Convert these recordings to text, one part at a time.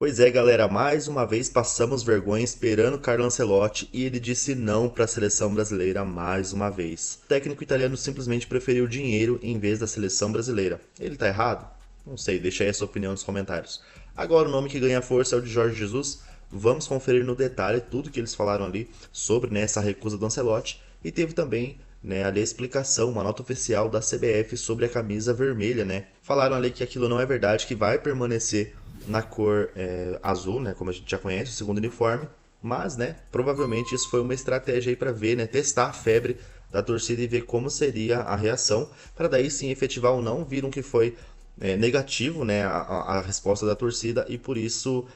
Pois é, galera, mais uma vez passamos vergonha esperando Carlo Ancelotti e ele disse não para a seleção brasileira mais uma vez. O técnico italiano simplesmente preferiu dinheiro em vez da seleção brasileira. Ele tá errado? Não sei, deixa aí a sua opinião nos comentários. Agora o nome que ganha força é o de Jorge Jesus. Vamos conferir no detalhe tudo que eles falaram ali sobre, né, essa recusa do Ancelotti e teve também, né, ali a explicação, uma nota oficial da CBF sobre a camisa vermelha, né? Falaram ali que aquilo não é verdade, que vai permanecer na cor azul, né, como a gente já conhece, o segundo uniforme, mas, né, provavelmente isso foi uma estratégia aí para ver, né, testar a febre da torcida e ver como seria a reação, para daí sim efetivar ou não. Viram que foi negativo, né, a resposta da torcida e por isso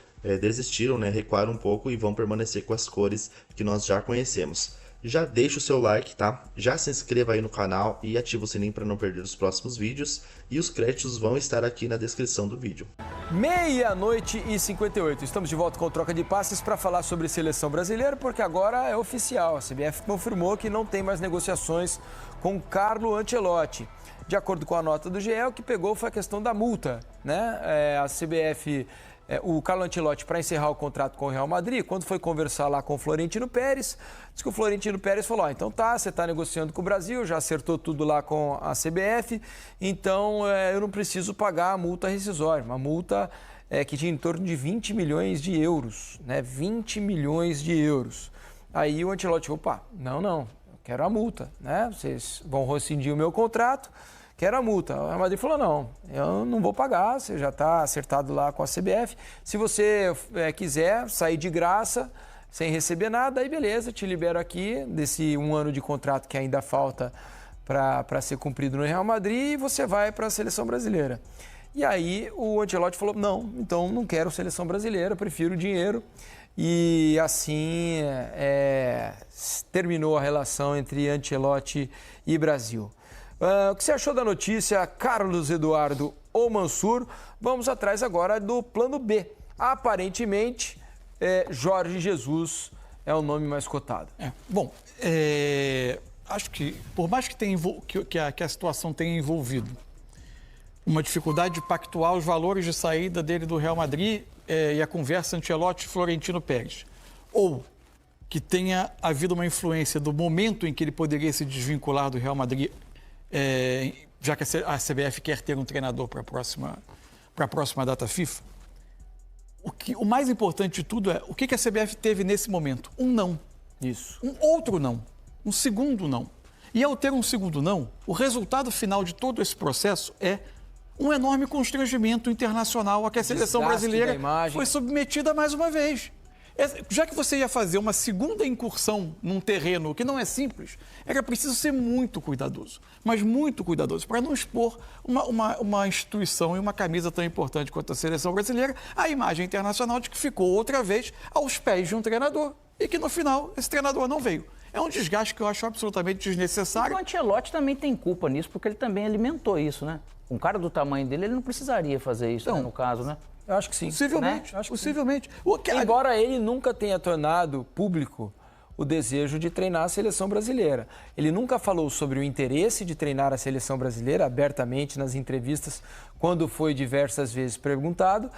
desistiram, né, recuaram um pouco e vão permanecer com as cores que nós já conhecemos. Já deixa o seu like, tá? Já se inscreva aí no canal e ativa o sininho para não perder os próximos vídeos. E os créditos vão estar aqui na descrição do vídeo. Meia-noite e 58. Estamos de volta com troca de passes para falar sobre seleção brasileira, porque agora é oficial. A CBF confirmou que não tem mais negociações com Carlo Ancelotti. De acordo com a nota do GE, o que pegou foi a questão da multa, né? A CBF, o Carlo Ancelotti, para encerrar o contrato com o Real Madrid, quando foi conversar lá com o Florentino Pérez, disse que o Florentino Pérez falou: então tá, você está negociando com o Brasil, já acertou tudo lá com a CBF, então eu não preciso pagar a multa rescisória, uma multa que tinha em torno de 20 milhões de euros, né? 20 milhões de euros. Aí o Ancelotti, opa, não, eu quero a multa, né? Vocês vão rescindir o meu contrato, quero a multa. O Real Madrid falou: não, eu não vou pagar, você já está acertado lá com a CBF. Se você quiser sair de graça, sem receber nada, aí beleza, te libero aqui desse 1 ano de contrato que ainda falta para ser cumprido no Real Madrid e você vai para a seleção brasileira. E aí o Ancelotti falou: não, então não quero seleção brasileira, prefiro dinheiro. E assim terminou a relação entre Ancelotti e Brasil. O que você achou da notícia, Carlos Eduardo ou Mansur? Vamos atrás agora do plano B. Aparentemente, Jorge Jesus é o nome mais cotado. Acho que, por mais que a situação tenha envolvido uma dificuldade de pactuar os valores de saída dele do Real Madrid e a conversa Ancelotti-Florentino Pérez, ou que tenha havido uma influência do momento em que ele poderia se desvincular do Real Madrid, já que a CBF quer ter um treinador para a próxima data FIFA, o mais importante de tudo é o que a CBF teve nesse momento? Um não. Isso. Um outro não. Um segundo não. E ao ter um segundo não, o resultado final de todo esse processo é um enorme constrangimento internacional a que a seleção brasileira foi submetida mais uma vez. Já que você ia fazer uma segunda incursão num terreno que não é simples, era preciso ser muito cuidadoso, mas muito cuidadoso, para não expor uma instituição e uma camisa tão importante quanto a seleção brasileira à imagem internacional de que ficou outra vez aos pés de um treinador e que no final esse treinador não veio. É um desgaste que eu acho absolutamente desnecessário. O Ancelotti também tem culpa nisso, porque ele também alimentou isso, né? Um cara do tamanho dele, ele não precisaria fazer isso, Então, né, no caso, né? Eu acho que sim. Possivelmente, Né? Acho que possivelmente. Embora ele nunca tenha tornado público o desejo de treinar a seleção brasileira. Ele nunca falou sobre o interesse de treinar a seleção brasileira abertamente nas entrevistas, quando foi diversas vezes perguntado.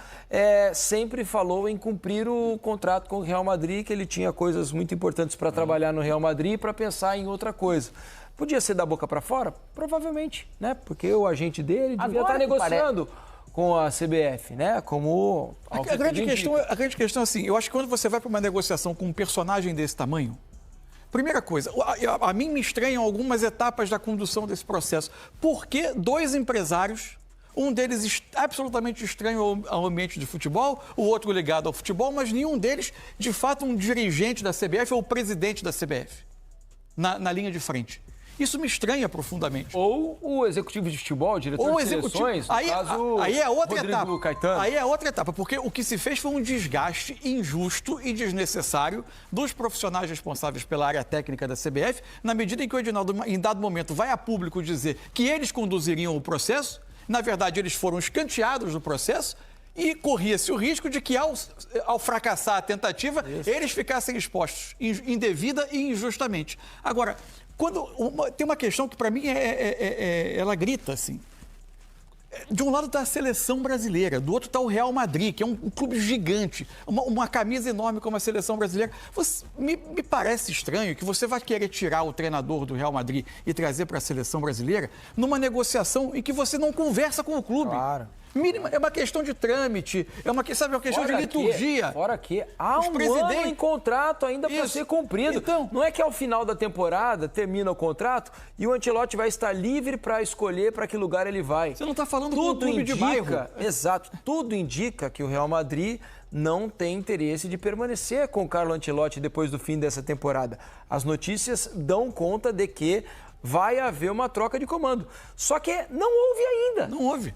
Sempre falou em cumprir o contrato com o Real Madrid, que ele tinha coisas muito importantes para trabalhar no Real Madrid e para pensar em outra coisa. Podia ser da boca para fora? Provavelmente, né? Porque o agente dele devia estar negociando com a CBF, né? Como a grande questão é assim, eu acho que quando você vai para uma negociação com um personagem desse tamanho, primeira coisa, a mim me estranham algumas etapas da condução desse processo. Por que dois empresários, um deles absolutamente estranho ao ambiente de futebol, o outro ligado ao futebol, mas nenhum deles, de fato, um dirigente da CBF ou presidente da CBF, na linha de frente? Isso me estranha profundamente. Ou o executivo de futebol, o diretor de seleções, aí é outra etapa. Caetano. Aí é outra etapa, porque o que se fez foi um desgaste injusto e desnecessário dos profissionais responsáveis pela área técnica da CBF, na medida em que o Edinaldo, em dado momento, vai a público dizer que eles conduziriam o processo. Na verdade, eles foram escanteados no processo e corria-se o risco de que, ao fracassar a tentativa, eles ficassem expostos indevida e injustamente. Agora, tem uma questão que, para mim, ela grita assim. De um lado está a seleção brasileira, do outro está o Real Madrid, que é um clube gigante, uma camisa enorme como a seleção brasileira. Me parece estranho que você vai querer tirar o treinador do Real Madrid e trazer para a seleção brasileira numa negociação em que você não conversa com o clube. Claro. É uma questão de trâmite, é uma questão de liturgia. Fora que há um ano em contrato ainda para ser cumprido. Então, não é que ao final da temporada termina o contrato e o Ancelotti vai estar livre para escolher para que lugar ele vai. Você não está falando com o clube de bairro. Exato. Tudo indica que o Real Madrid não tem interesse de permanecer com o Carlo Ancelotti depois do fim dessa temporada. As notícias dão conta de que vai haver uma troca de comando. Só que não houve ainda. Não houve.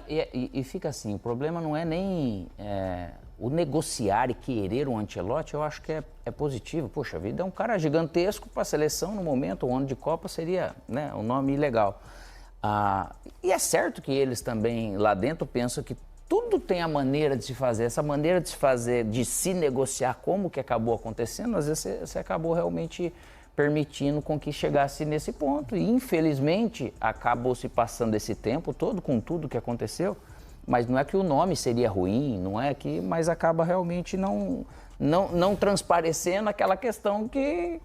E fica assim, o problema não é nem o negociar e querer um Ancelotti, eu acho que é positivo. Poxa vida, é um cara gigantesco para a seleção no momento, o ano de Copa seria, né, um nome legal. E é certo que eles também lá dentro pensam que tudo tem a maneira de se fazer, essa maneira de se fazer, de se negociar, como que acabou acontecendo, às vezes você acabou realmente permitindo com que chegasse nesse ponto. E, infelizmente, acabou se passando esse tempo todo com tudo que aconteceu. Mas não é que o nome seria ruim, não é que... Mas acaba realmente não transparecendo aquela questão que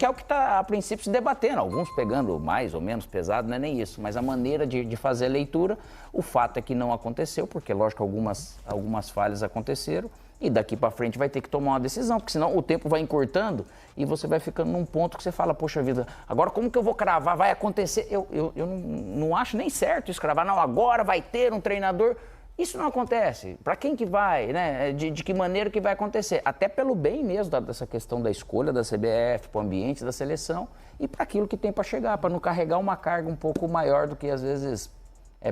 é o que está, a princípio, se debatendo. Alguns pegando mais ou menos pesado, não é nem isso. Mas a maneira de fazer a leitura, o fato é que não aconteceu, porque, lógico, algumas falhas aconteceram. E daqui para frente vai ter que tomar uma decisão, porque senão o tempo vai encurtando e você vai ficando num ponto que você fala, poxa vida, agora como que eu vou cravar? Vai acontecer? Eu não acho nem certo isso, cravar. Não, agora vai ter um treinador. Isso não acontece. Para quem que vai, né? De que maneira que vai acontecer? Até pelo bem mesmo dessa questão da escolha da CBF, para o ambiente da seleção e para aquilo que tem para chegar, para não carregar uma carga um pouco maior do que às vezes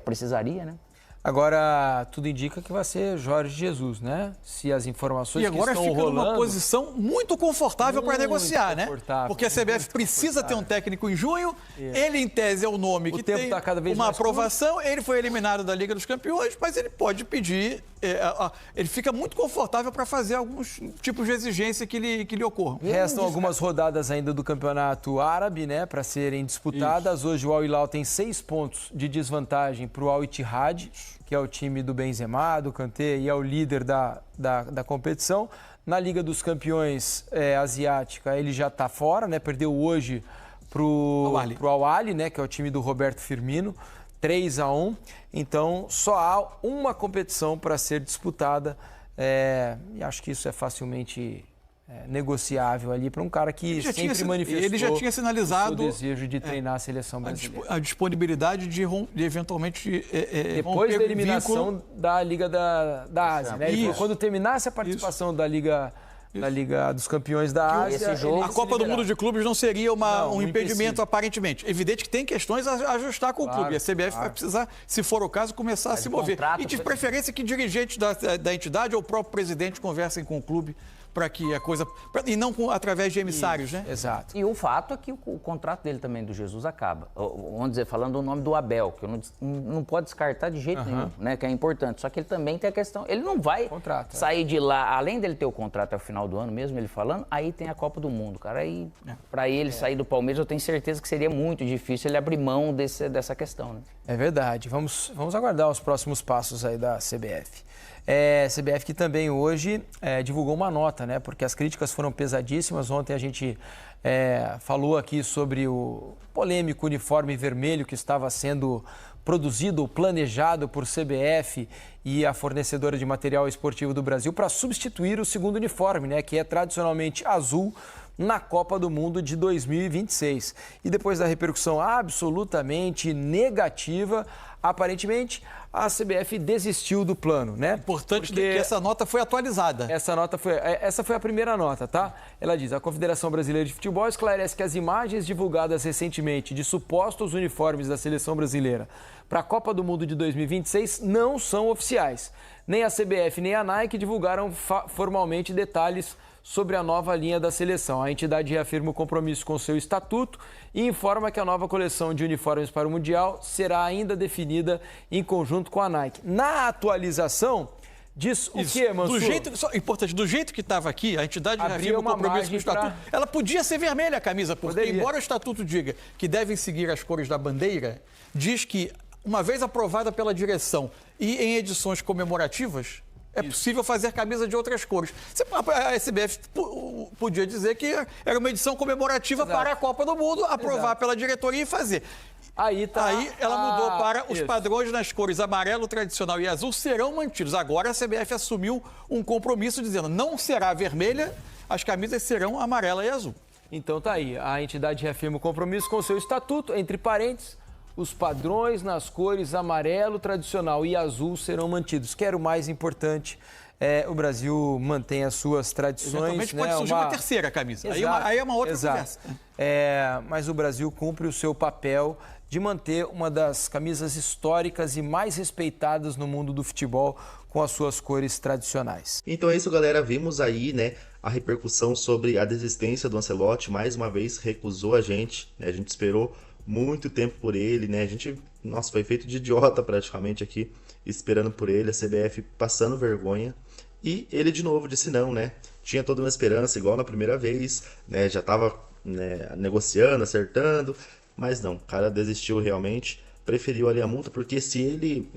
precisaria, né? Agora, tudo indica que vai ser Jorge Jesus, né? Se as informações que estão rolando... E agora fica numa posição muito confortável para negociar, né? Porque a CBF precisa ter um técnico em junho, ele, em tese, é o nome que tem uma aprovação, ele foi eliminado da Liga dos Campeões, mas ele pode pedir... ele fica muito confortável para fazer alguns tipos de exigência que lhe ocorram. Restam algumas rodadas ainda do Campeonato Árabe, né? Para serem disputadas. Isso. Hoje o Al Hilal tem 6 pontos de desvantagem para o Al Ittihad, que é o time do Benzema, do Kanté e é o líder da competição. Na Liga dos Campeões asiática, ele já está fora, né? Perdeu hoje para o Al Ahly, né? Que é o time do Roberto Firmino, 3-1. Então, só há uma competição para ser disputada. E acho que isso é facilmente negociável ali para um cara que sempre manifestou ele já tinha sinalizado o desejo de treinar a seleção brasileira. A disponibilidade de eventualmente depois da eliminação da Liga da Ásia, né? Quando terminasse a participação da Liga dos Campeões da Ásia, a Copa do Mundo de Clubes não seria um impedimento, aparentemente. Evidente que tem questões a ajustar com o clube. A CBF vai precisar, se for o caso, começar a se mover. E de preferência que dirigentes da entidade ou o próprio presidente conversem com o clube para que a coisa... E não através de emissários, né? Exato. E o fato é que o contrato dele também, do Jesus, acaba. Vamos dizer, falando o nome do Abel, que eu não pode descartar de jeito nenhum, né? Que é importante. Só que ele também tem a questão... Ele não vai sair de lá, além dele ter o contrato até o final do ano mesmo, ele falando, aí tem a Copa do Mundo, cara. Aí, para ele sair do Palmeiras, eu tenho certeza que seria muito difícil ele abrir mão dessa questão, né? É verdade. Vamos aguardar os próximos passos aí da CBF. CBF que também hoje divulgou uma nota, né? Porque as críticas foram pesadíssimas. Ontem a gente falou aqui sobre o polêmico uniforme vermelho que estava sendo produzido ou planejado por CBF e a fornecedora de material esportivo do Brasil para substituir o segundo uniforme, né? Que é tradicionalmente azul na Copa do Mundo de 2026. E depois da repercussão absolutamente negativa, aparentemente a CBF desistiu do plano, né? Importante que essa nota foi atualizada. Essa foi a primeira nota, tá? Ela diz: a Confederação Brasileira de Futebol esclarece que as imagens divulgadas recentemente de supostos uniformes da seleção brasileira para a Copa do Mundo de 2026 não são oficiais. Nem a CBF nem a Nike divulgaram formalmente detalhes sobre a nova linha da seleção. A entidade reafirma o compromisso com seu estatuto e informa que a nova coleção de uniformes para o Mundial será ainda definida em conjunto com a Nike. Na atualização, diz o quê, Mansur? Importante, do jeito que estava aqui, a entidade reafirma o compromisso com o estatuto. Ela podia ser vermelha a camisa, porque embora o estatuto diga que devem seguir as cores da bandeira, diz que uma vez aprovada pela direção e em edições comemorativas, é possível fazer camisa de outras cores. A SBF podia dizer que era uma edição comemorativa para a Copa do Mundo, aprovar pela diretoria e fazer. Aí ela mudou para os padrões nas cores amarelo tradicional e azul serão mantidos. Agora a CBF assumiu um compromisso dizendo não será vermelha, as camisas serão amarela e azul. Então tá aí, a entidade reafirma o compromisso com o seu estatuto, entre parênteses, os padrões nas cores amarelo tradicional e azul serão mantidos. Que era o mais importante, o Brasil mantém as suas tradições. Eventualmente pode surgir uma terceira camisa, aí é uma outra conversa. Mas o Brasil cumpre o seu papel de manter uma das camisas históricas e mais respeitadas no mundo do futebol com as suas cores tradicionais. Então é isso, galera. Vimos aí, né, a repercussão sobre a desistência do Ancelotti. Mais uma vez recusou a gente, né? A gente esperou muito tempo por ele, né? A gente, nossa, foi feito de idiota praticamente aqui, esperando por ele, a CBF passando vergonha. E ele de novo disse não, né? Tinha toda uma esperança, igual na primeira vez, né? Já estava, né, negociando, acertando. Mas não, o cara desistiu realmente, preferiu ali a multa, porque se ele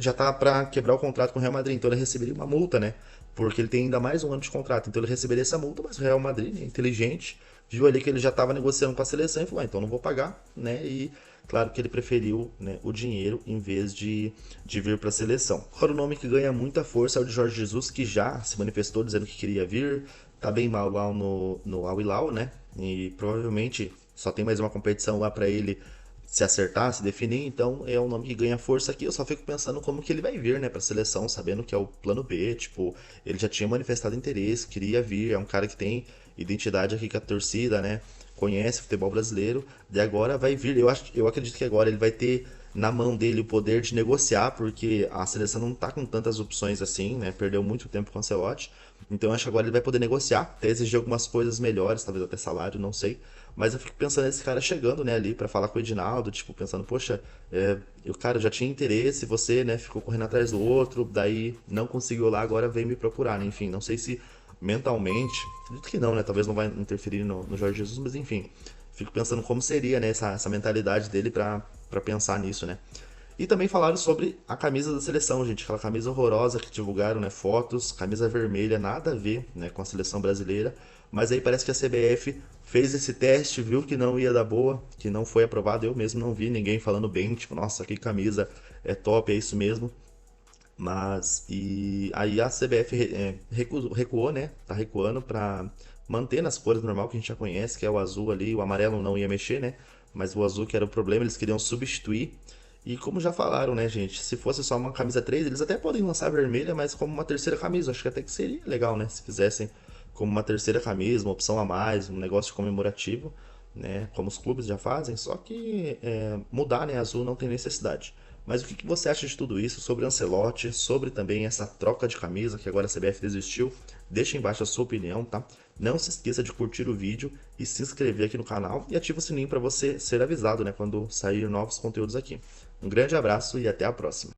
já tá para quebrar o contrato com o Real Madrid, então ele receberia uma multa, né? Porque ele tem ainda mais um ano de contrato, então ele receberia essa multa, mas o Real Madrid, né, inteligente, viu ali que ele já estava negociando com a seleção e falou, então não vou pagar, né? E claro que ele preferiu, né, o dinheiro em vez de vir para a seleção. Agora o nome que ganha muita força é o de Jorge Jesus, que já se manifestou dizendo que queria vir, tá bem mal lá no Al Hilal, né? E provavelmente só tem mais uma competição lá para ele se acertar, se definir, então é um nome que ganha força aqui. Eu só fico pensando como que ele vai vir, né, para a seleção, sabendo que é o plano B, tipo, ele já tinha manifestado interesse, queria vir, é um cara que tem identidade aqui com a torcida, né, conhece o futebol brasileiro, e agora vai vir. Eu acredito que agora ele vai ter na mão dele o poder de negociar, porque a seleção não tá com tantas opções assim, né, perdeu muito tempo com o Ancelotti, então eu acho que agora ele vai poder negociar, até exigir algumas coisas melhores, talvez até salário, não sei. Mas eu fico pensando nesse cara chegando, né, ali pra falar com o Edinaldo, tipo, pensando, poxa, o cara já tinha interesse, você, né, ficou correndo atrás do outro, daí não conseguiu lá, agora veio me procurar, né, enfim, não sei se mentalmente, acredito que não, né, talvez não vai interferir no Jorge Jesus, mas enfim, fico pensando como seria, né, essa mentalidade dele pra pensar nisso, né. E também falaram sobre a camisa da seleção, gente, aquela camisa horrorosa que divulgaram, né, fotos, camisa vermelha, nada a ver, né, com a seleção brasileira, mas aí parece que a CBF fez esse teste, viu que não ia dar boa, que não foi aprovado, eu mesmo não vi ninguém falando bem, tipo, nossa, que camisa é top, é isso mesmo. Mas, e aí a CBF recuou, né, tá recuando pra manter nas cores normal que a gente já conhece, que é o azul ali, o amarelo não ia mexer, né, mas o azul que era o problema, eles queriam substituir. E como já falaram, né, gente, se fosse só uma camisa 3, eles até podem lançar a vermelha, mas como uma terceira camisa, acho que até que seria legal, né, se fizessem como uma terceira camisa, uma opção a mais, um negócio comemorativo, né, como os clubes já fazem, só que mudar, né, azul não tem necessidade. Mas o que você acha de tudo isso, sobre Ancelotti, sobre também essa troca de camisa, que agora a CBF desistiu? Deixa embaixo a sua opinião, tá? Não se esqueça de curtir o vídeo e se inscrever aqui no canal e ativa o sininho para você ser avisado, né, quando sair novos conteúdos aqui. Um grande abraço e até a próxima.